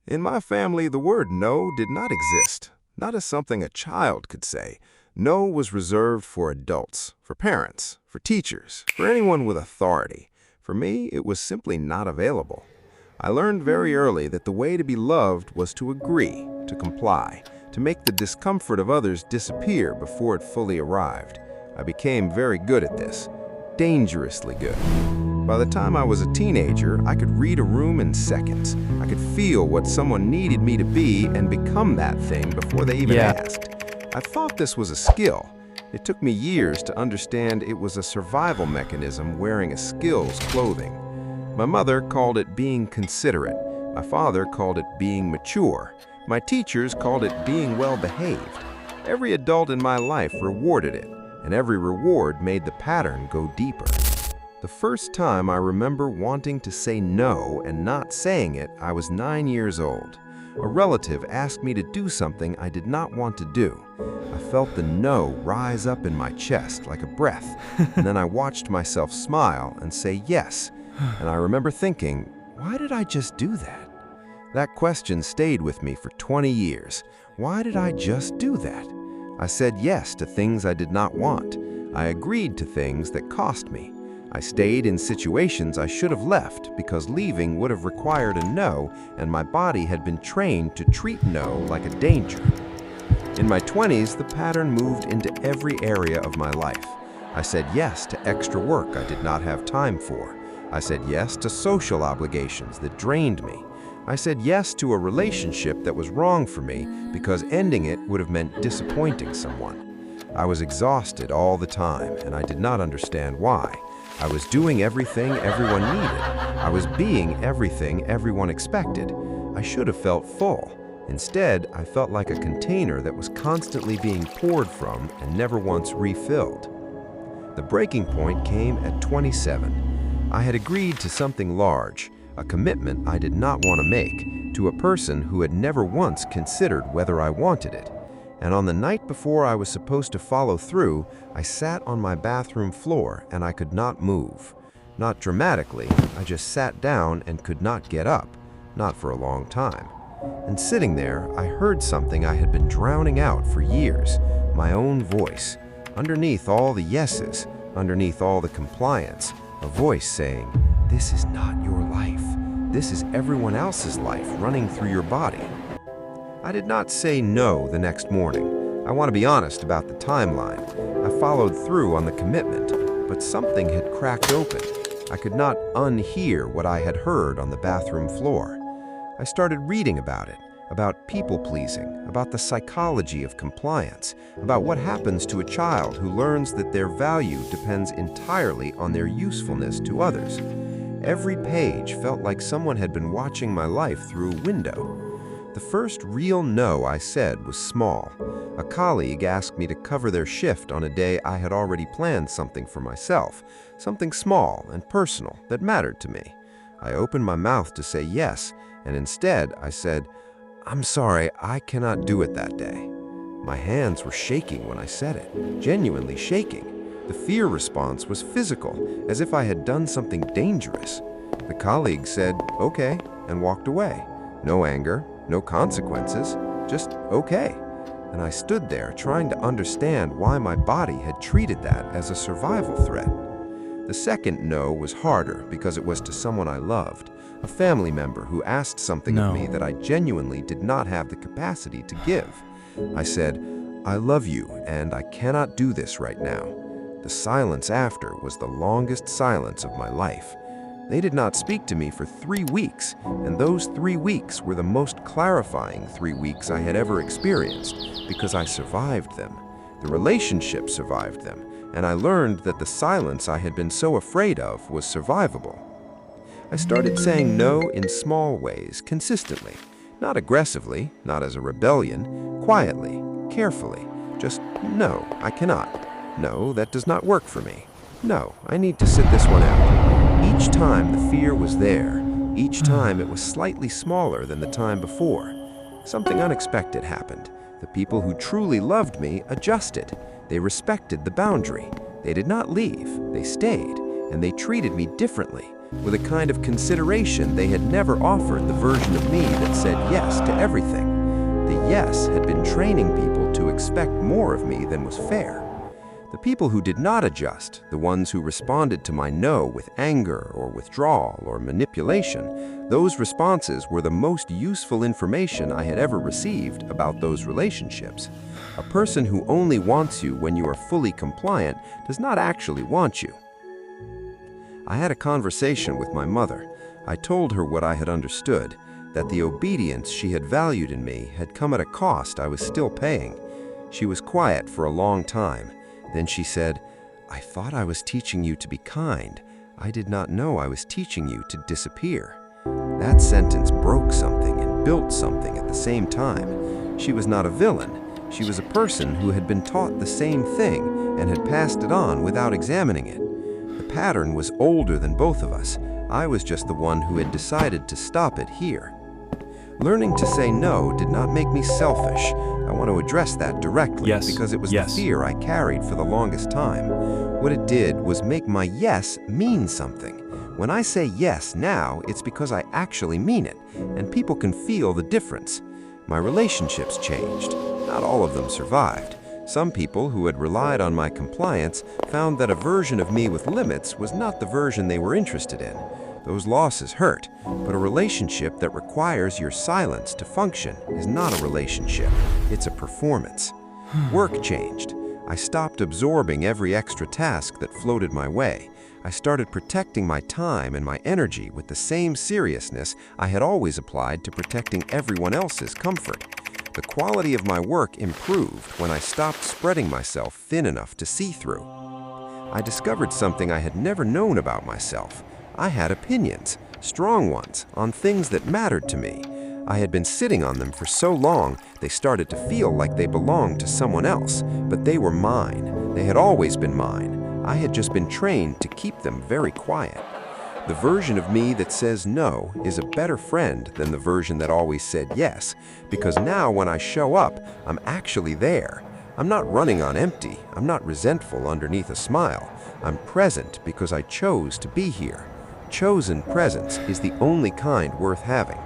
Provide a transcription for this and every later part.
In my family, the word no did not exist, not as something a child could say. No was reserved for adults, for parents, for teachers, for anyone with authority. For me, it was simply not available. I learned very early that the way to be loved was to agree, to comply, to make the discomfort of others disappear before it fully arrived. I became very good at this, dangerously good. By the time I was a teenager, I could read a room in seconds. I could feel what someone needed me to be and become that thing before they even Yeah. asked. I thought this was a skill. It took me years to understand it was a survival mechanism wearing a skill's clothing. My mother called it being considerate. My father called it being mature. My teachers called it being well-behaved. Every adult in my life rewarded it, and every reward made the pattern go deeper. The first time I remember wanting to say no and not saying it, I was 9 years old. A relative asked me to do something I did not want to do. I felt the no rise up in my chest like a breath, and then I watched myself smile and say yes. And I remember thinking, why did I just do that? That question stayed with me for 20 years. Why did I just do that? I said yes to things I did not want. I agreed to things that cost me. I stayed in situations I should have left because leaving would have required a no, and my body had been trained to treat no like a danger. In my 20s, the pattern moved into every area of my life. I said yes to extra work I did not have time for. I said yes to social obligations that drained me. I said yes to a relationship that was wrong for me because ending it would have meant disappointing someone. I was exhausted all the time, and I did not understand why. I was doing everything everyone needed. I was being everything everyone expected. I should have felt full. Instead, I felt like a container that was constantly being poured from and never once refilled. The breaking point came at 27. I had agreed to something large, a commitment I did not want to make, to a person who had never once considered whether I wanted it. And on the night before I was supposed to follow through, I sat on my bathroom floor and I could not move. Not dramatically, I just sat down and could not get up, not for a long time. And sitting there, I heard something I had been drowning out for years, my own voice. Underneath all the yeses, underneath all the compliance, a voice saying, "This is not your life. This is everyone else's life running through your body." I did not say no the next morning. I want to be honest about the timeline. I followed through on the commitment, but something had cracked open. I could not unhear what I had heard on the bathroom floor. I started reading about it, about people-pleasing, about the psychology of compliance, about what happens to a child who learns that their value depends entirely on their usefulness to others. Every page felt like someone had been watching my life through a window. The first real no I said was small. A colleague asked me to cover their shift on a day I had already planned something for myself, something small and personal that mattered to me. I opened my mouth to say yes, and instead I said, "I'm sorry, I cannot do it that day." My hands were shaking when I said it, genuinely shaking. The fear response was physical, as if I had done something dangerous. The colleague said, "Okay," and walked away. No anger, no consequences, just okay. And I stood there trying to understand why my body had treated that as a survival threat. The second no was harder because it was to someone I loved, a family member who asked something of me that I genuinely did not have the capacity to give. I said, "I love you, and I cannot do this right now." The silence after was the longest silence of my life. They did not speak to me for 3 weeks, and those 3 weeks were the most clarifying 3 weeks I had ever experienced because I survived them. The relationship survived them, and I learned that the silence I had been so afraid of was survivable. I started saying no in small ways, consistently, not aggressively, not as a rebellion, quietly, carefully, just no, I cannot. No, that does not work for me. No, I need to sit this one out. Each time the fear was there. Each time it was slightly smaller than the time before. Something unexpected happened. The people who truly loved me adjusted. They respected the boundary. They did not leave. They stayed, and they treated me differently. with a kind of consideration they had never offered the version of me that said yes to everything. The yes had been training people to expect more of me than was fair. The people who did not adjust, the ones who responded to my no with anger or withdrawal or manipulation, those responses were the most useful information I had ever received about those relationships. A person who only wants you when you are fully compliant does not actually want you. I had a conversation with my mother. I told her what I had understood, that the obedience she had valued in me had come at a cost I was still paying. She was quiet for a long time. Then she said, "I thought I was teaching you to be kind. I did not know I was teaching you to disappear." That sentence broke something and built something at the same time. She was not a villain. She was a person who had been taught the same thing and had passed it on without examining it. The pattern was older than both of us. I was just the one who had decided to stop it here. Learning to say no did not make me selfish. I want to address that directly because it was the fear I carried for the longest time. What it did was make my yes mean something. When I say yes now, it's because I actually mean it, and people can feel the difference. My relationships changed. Not all of them survived. Some people who had relied on my compliance found that a version of me with limits was not the version they were interested in. Those losses hurt, but a relationship that requires your silence to function is not a relationship, it's a performance. Work changed. I stopped absorbing every extra task that floated my way. I started protecting my time and my energy with the same seriousness I had always applied to protecting everyone else's comfort. The quality of my work improved when I stopped spreading myself thin enough to see through. I discovered something I had never known about myself. I had opinions, strong ones, on things that mattered to me. I had been sitting on them for so long, they started to feel like they belonged to someone else, but they were mine. They had always been mine. I had just been trained to keep them very quiet. The version of me that says no is a better friend than the version that always said yes, because now when I show up, I'm actually there. I'm not running on empty. I'm not resentful underneath a smile. I'm present because I chose to be here. Chosen presence is the only kind worth having.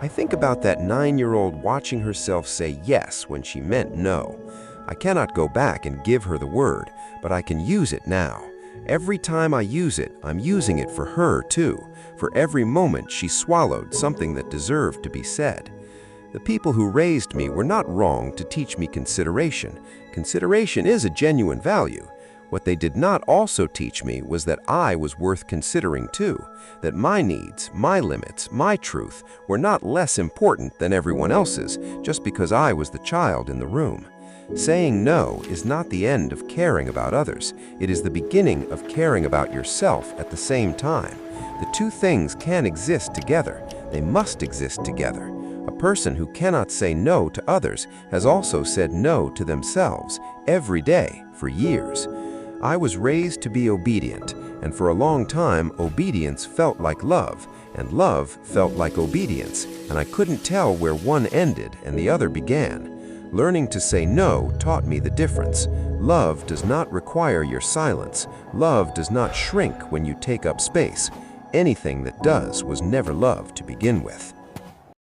I think about that 9-year-old watching herself say yes when she meant no. I cannot go back and give her the word, but I can use it now. Every time I use it, I'm using it for her too. For every moment she swallowed something that deserved to be said. The people who raised me were not wrong to teach me consideration. Consideration is a genuine value. What they did not also teach me was that I was worth considering too, that my needs, my limits, my truth were not less important than everyone else's just because I was the child in the room. Saying no is not the end of caring about others. It is the beginning of caring about yourself at the same time. The two things can exist together. They must exist together. A person who cannot say no to others has also said no to themselves every day for years. I was raised to be obedient, and for a long time, obedience felt like love, and love felt like obedience, and I couldn't tell where one ended and the other began. Learning to say no taught me the difference. Love does not require your silence. Love does not shrink when you take up space. Anything that does was never love to begin with.